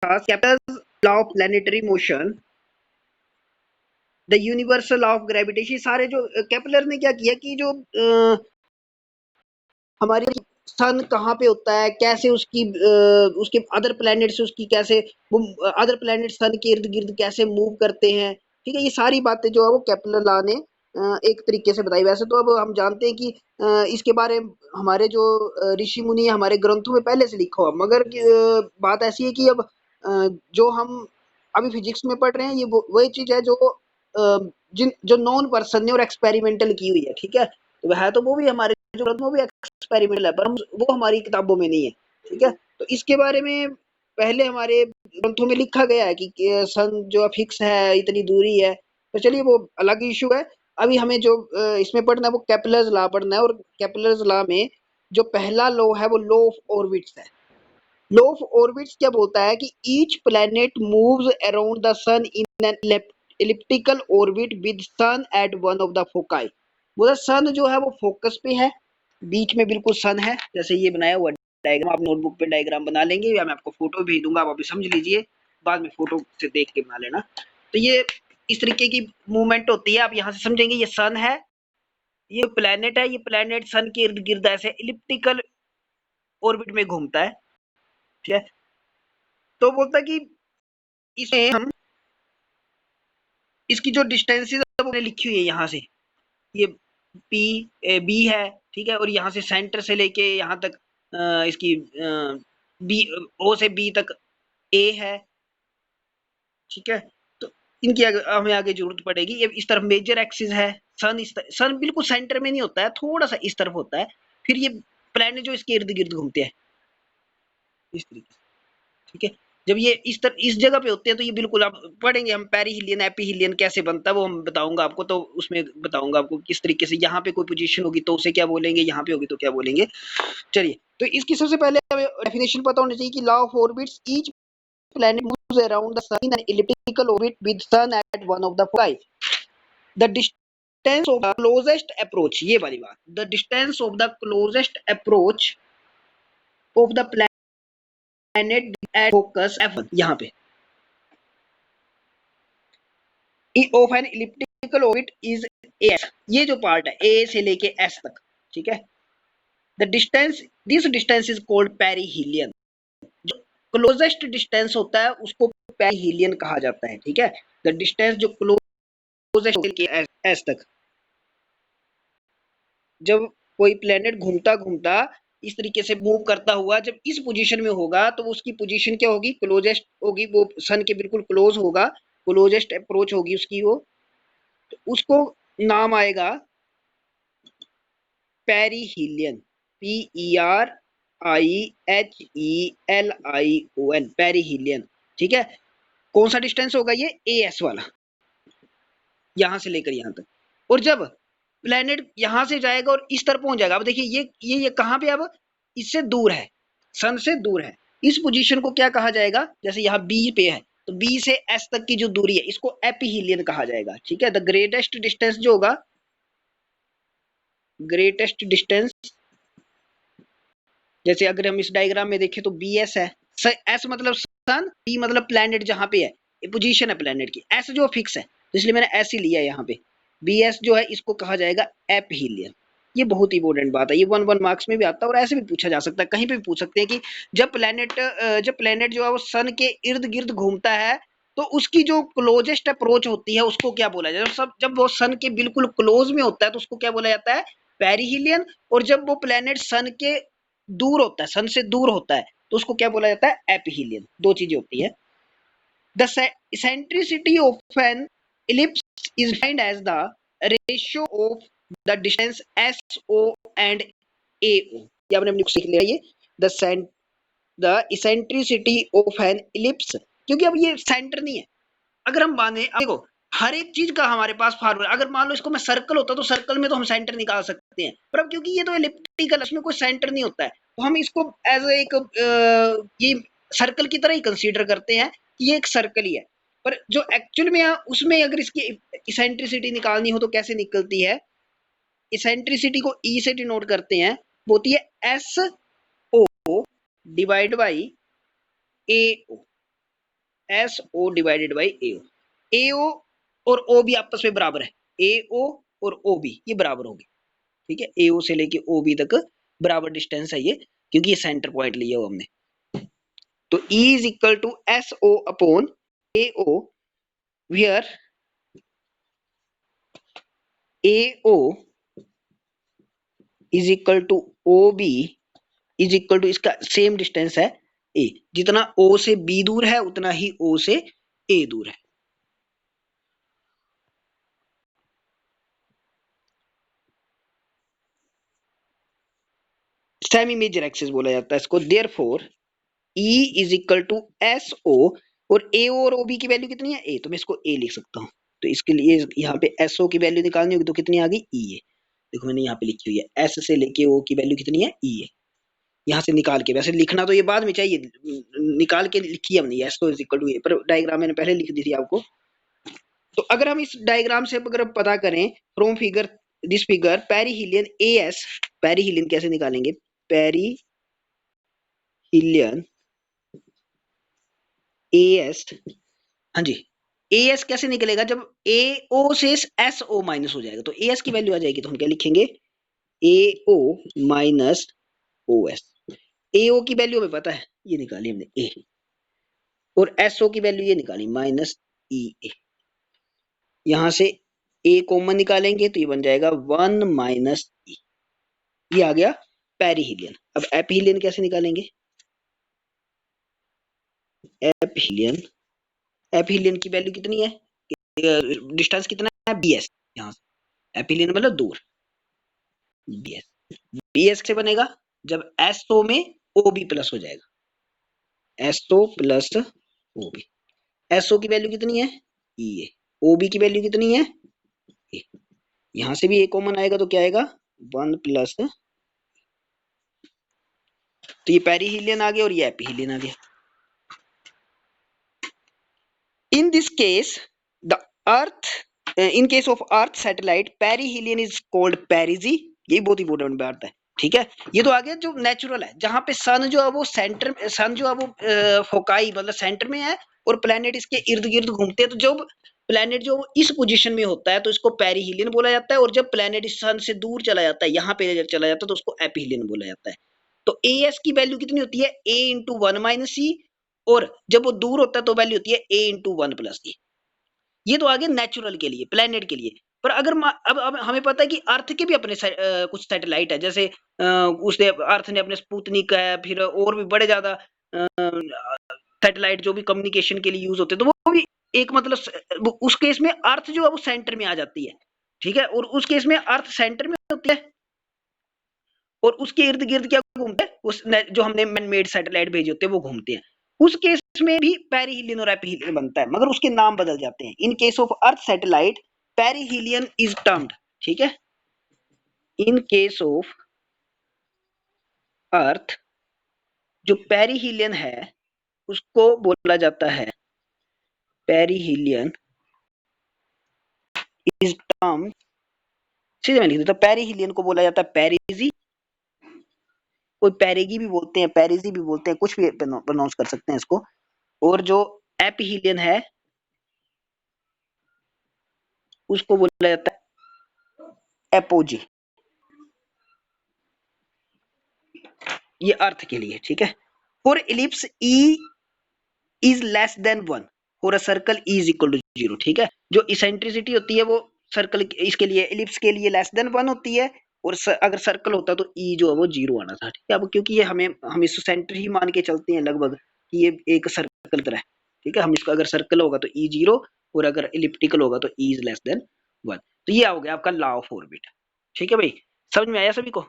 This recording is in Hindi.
Kepler's law of planetary motion, the universal of gravitation, सारे जो केपलर ने क्या किया कि जो हमारी सन कहाँ पे होता है, कैसे उसकी उसके अदर प्लैनेट से उसकी कैसे वो अदर प्लैनेट सन के इर्द गिर्द कैसे मूव करते हैं, ठीक है। ये सारी बातें जो है वो केपलर लॉ ने एक तरीके से बताई। वैसे तो अब हम जानते हैं कि इसके बारे में हमारे जो ऋषि मुनि हमारे ग्रंथों में पहले से लिखा हुआ, मगर बात ऐसी है कि अब जो हम अभी फिजिक्स में पढ़ रहे हैं ये वही चीज है जो जिन जो नॉन पर्सन ने और एक्सपेरिमेंटल की हुई है, ठीक है। तो वह तो वो भी हमारे जो ग्रंथ में भी एक्सपेरिमेंटल है, पर हम वो हमारी किताबों में नहीं है, ठीक है। तो इसके बारे में पहले हमारे ग्रंथों में लिखा गया है कि सन जो फिक्स है, इतनी दूरी है। तो चलिए वो अलग इशू है। अभी हमें जो इसमें पढ़ना है वो केपलर्स लॉ पढ़ना है, और केपलर्स लॉ में जो पहला लॉ है वो लॉ ऑफ ऑर्बिट्स है। लॉ ऑफ ऑर्बिट्स क्या बोलता है कि each planet moves around the sun in an elliptical orbit with sun at one of the foci. बोला सन जो है वो फोकस पे है, बीच में बिल्कुल सन है, जैसे ये बनाया हुआ डायग्राम, आप नोटबुक पे डायग्राम बना लेंगे या मैं आपको फोटो भेज दूंगा, आप अभी समझ लीजिए, बाद में फोटो से देख के बना लेना। तो ये इस तरीके की मूवमेंट होती है, आप यहाँ से समझेंगे ये सन है, ये प्लेनेट है, ये प्लेनेट सन के इर्द गिर्द ऐसे इलिप्टिकल ऑर्बिट में घूमता है, ठीक है। तो बोलता है कि इसमें हम इसकी जो डिस्टेंसेस हमने लिखी हुई है यहाँ से, ये पी बी है, ठीक है, और यहाँ से सेंटर से लेके यहाँ तक इसकी बी ओ से बी तक ए है, ठीक है। तो इनकी हमें आगे जरूरत पड़ेगी। ये इस तरफ मेजर एक्सिस है, सन सन बिल्कुल सेंटर में नहीं होता है, थोड़ा सा इस तरफ होता है, फिर ये प्लैनेट जो इसके इर्द गिर्द घूमते हैं इस तरीके से, ठीक है। जब ये इस जगह पे होते हैं तो ये बिल्कुल आप पढ़ेंगे, हम पेरीहिलियन एपीहिलियन कैसे बनता है वो हम बताऊंगा आपको, तो उसमें बताऊंगा आपको किस तरीके से यहाँ पे कोई पोजीशन होगी तो उसे क्या बोलेंगे, यहाँ पे होगी तो क्या बोलेंगे। चलिए, तो इसकी सबसे पहले डेफिनेशन पता होनी चाहिए कि law of orbits, each planet moves around the sun in an elliptical orbit with sun at one of the foci. The distance of the closest approach, ये वाली बात, the distance of the closest approach of the planet at focus F1 यहाँ पे of an elliptical orbit is AS, ये जो पार्ट है A से लेके S तक, ठीक है। The distance, this distance is called perihelion, जो क्लोजेस्ट डिस्टेंस होता है उसको पेरिहिलियन कहा जाता है, ठीक है। द डिस्टेंस जो क्लोजेस्ट एस तक, जब कोई प्लेनेट घूमता घूमता इस तरीके से मूव करता हुआ जब इस पोजीशन में होगा तो उसकी पोजीशन क्या होगी, क्लोजेस्ट होगी, वो सन के बिल्कुल क्लोज होगा, क्लोजेस्ट अप्रोच होगी उसकी वो, तो उसको नाम आएगा पेरिहिलियन, PERIHELION, पेरिहिलियन, ठीक है। कौन सा डिस्टेंस होगा ये, AS वाला, यहां से लेकर यहां तक। और जब प्लेनेट यहां से जाएगा और इस तरफ पहुंच जाएगा, अब देखिए ये कहां पे, अब इससे दूर है, सन से दूर है, इस पोजीशन को क्या कहा जाएगा, जैसे यहाँ बी पे है तो बी से एस तक की जो दूरी है इसको एपिहीलियन कहा जाएगा, ठीक है। द ग्रेटेस्ट डिस्टेंस जो होगा, ग्रेटेस्ट डिस्टेंस, जैसे अगर हम इस डायग्राम में देखें तो बी एस है, एस मतलब सन, बी मतलब प्लेनेट जहां पे है, ये पोजीशन है प्लेनेट की, एस जो फिक्स है तो इसलिए मैंने एस ही लिया यहाँ पे, बी एस जो है इसको कहा जाएगा एपहीलियन। ये बहुत इंपॉर्टेंट बात है, ये 1 मार्क्स में भी आता है और ऐसे भी पूछा जा सकता है, कहीं पे भी पूछ सकते हैं कि जब प्लेनेट जो है वो सन के इर्द गिर्द घूमता है तो उसकी जो क्लोजेस्ट अप्रोच होती है उसको क्या बोला जाता है, जब वो सन के बिल्कुल क्लोज में होता है तो उसको क्या बोला जाता है, पेरिहिलियन। और जब वो प्लेनेट सन के दूर होता है, सन से दूर होता है तो उसको क्या बोला जाता है, एपीहिलियन। दो चीजें होती है। The eccentricity of an ellipse is defined as the ratio of the distance SO and AO, ये आपने अपनी सीख लिया ये, the eccentricity of an ellipse, क्योंकि अब ये सेंटर नहीं है। अगर हम माने, देखो हर एक चीज का हमारे पास फार्मूला, अगर मान लो इसको मैं सर्कल होता तो सर्कल में तो हम सेंटर निकाल सकते हैं, पर अब क्योंकि ये तो एलिप्टिकल, इसमें कोई सेंटर नहीं होता है तो हम इसको एज एक ये सर्कल की तरह ही कंसीडर करते हैं कि ये एक सर्कल ही है। पर जो एक्चुअल में उसमें अगर इसकी इसेंट्रिसिटी निकालनी हो तो कैसे निकलती है, इसेंट्रिसिटी को ई से डिनोट करते हैं, वो होती है S O divide by A O, S O divided by AO. AO और ओ भी आपस में बराबर है, एओ और ओ बी ये बराबर होगी, ठीक है। एओ से लेके ओ बी तक बराबर डिस्टेंस है ये, क्योंकि ये सेंटर पॉइंट लिया हुआ हमने। तो E is equal to S O upon A O, where A O is equal to O B is equal to, इसका सेम डिस्टेंस है ए, जितना ओ से बी दूर है उतना ही ओ से ए दूर है। सेमी मेजर एक्सिस बोला जाता है इसको। Therefore E is equal to S O, और ए और ओ बी की वैल्यू कितनी है, ए, तो मैं इसको ए लिख सकता हूँ। तो इसके लिए यहाँ पे एस ओ की वैल्यू निकालनी होगी, तो कितनी आ गई, ई है। देखो मैंने यहाँ पे लिखी हुई है, एस से लेके ओ की वैल्यू कितनी है, ई है। यहाँ से निकाल के, वैसे लिखना तो ये बाद में चाहिए, निकाल के लिखी हमने S O is equal to A, पर डायग्राम मैंने पहले लिख दी थी आपको। तो अगर हम इस डायग्राम से अगर पता करें from figure, this figure, perihelion A S, perihelion कैसे निकालेंगे, पेरीहिलियन ए एस, हाँ जी, ए एस कैसे निकलेगा, जब ए ओ से एस ओ माइनस हो जाएगा तो ए एस की वैल्यू आ जाएगी, तो हम क्या लिखेंगे, ए ओ माइनस ओ एस। ए ओ की वैल्यू हमें पता है, ये निकाली हमने ए, और एस ओ की वैल्यू ये निकाली माइनस ई ए। यहां से ए कॉमन निकालेंगे तो ये बन जाएगा 1 माइनस ई, ये आ गया पेरीहिलियन। अब एपीहिलियन कैसे निकालेंगे, एपीहिलियन, एपीहिलियन की वैल्यू कितनी है, डिस्टेंस कितना है, बी एस, यहाँ से एपीहिलियन मतलब दूर, बी एस। बी एस से बनेगा जब एस ओ में ओ बी प्लस हो जाएगा, S O plus O B. S O की वैल्यू कितनी है, ई ए, ओ बी की वैल्यू कितनी है, ए। यहां से भी ए कॉमन आएगा तो क्या आएगा, 1 प्लस, तो ये पेरीहिलियन आ गया और ये एपीहिलियन आ गया। In this case, the Earth, in case of Earth satellite, perihelion is called perigee। ये बहुत इंपॉर्टेंट बात है, ठीक है। ये तो आ गया जो नेचुरल है, जहां पे सन जो है वो सेंटर, सन जो है वो फोकाई मतलब सेंटर में है, और प्लेनेट इसके इर्द गिर्द घूमते हैं। तो जब प्लेनेट जो इस पोजीशन में होता है तो इसको पेरीहिलियन बोला जाता है, और जब प्लेनेट इस सन से दूर चला जाता है, यहाँ पे चला जाता है, तो उसको एपीहिलियन बोला जाता है। तो ए एस की वैल्यू कितनी होती है, ए इंटू 1 माइनस सी, और जब वो दूर होता है तो वैल्यू होती है ए इंटू 1 प्लस सी। ये तो आगे नेचुरल के लिए, प्लेनेट के लिए। पर अगर अब हमें पता है कि अर्थ के भी अपने कुछ सैटेलाइट है, जैसे उसने अर्थ ने अपने स्पुतनिक है, फिर और भी बड़े ज्यादा सैटेलाइट जो भी कम्युनिकेशन के लिए यूज होते हैं, तो वो भी एक मतलब उस केस में अर्थ जो है वो सेंटर में आ जाती है, ठीक है। और उस केस में अर्थ सेंटर में होती है, और उसके इर्द गिर्द क्या घूमते हैं, उस जो हमने मैन मेड सैटेलाइट भेजे होते हैं वो घूमते हैं। उस केस में भी पेरीहिलियन और एपीहिलियन बनता है, मगर उसके नाम बदल जाते हैं। In case of earth satellite perihelion is termed, ठीक है। इन केस ऑफ अर्थ जो पेरीहिलियन है उसको बोला जाता है, पेरीहिलियन इज टर्म्ड, सीधे मैं लिख देता हूं, पेरीहिलियन को बोला जाता है पेरिजी, कोई पेरेगी भी बोलते हैं, पेरिजी भी बोलते हैं, कुछ भी प्रोनाउंस कर सकते हैं इसको। और जो एपीहिलियन है उसको बोला जाता है एपोजी, ये अर्थ के लिए, ठीक है। For ellipse E is less than 1, for a circle E is equal to 0, ठीक है। जो इसेंट्रिसिटी होती है वो सर्कल इसके लिए, इलिप्स के लिए लेस देन 1 होती है, और अगर सर्कल होता तो ई जो है वो 0 आना था, ठीक है। अब क्योंकि ये हम इस सेंटर ही मान के चलते हैं लगभग कि ये एक सर्कल तरह है, ठीक है। हम इसका अगर सर्कल होगा तो ई 0, और अगर इलिप्टिकल होगा तो ई इज लेस देन 1। तो ये हो गया आपका लॉ ऑफ ऑर्बिट, ठीक है भाई। समझ में आया सभी को।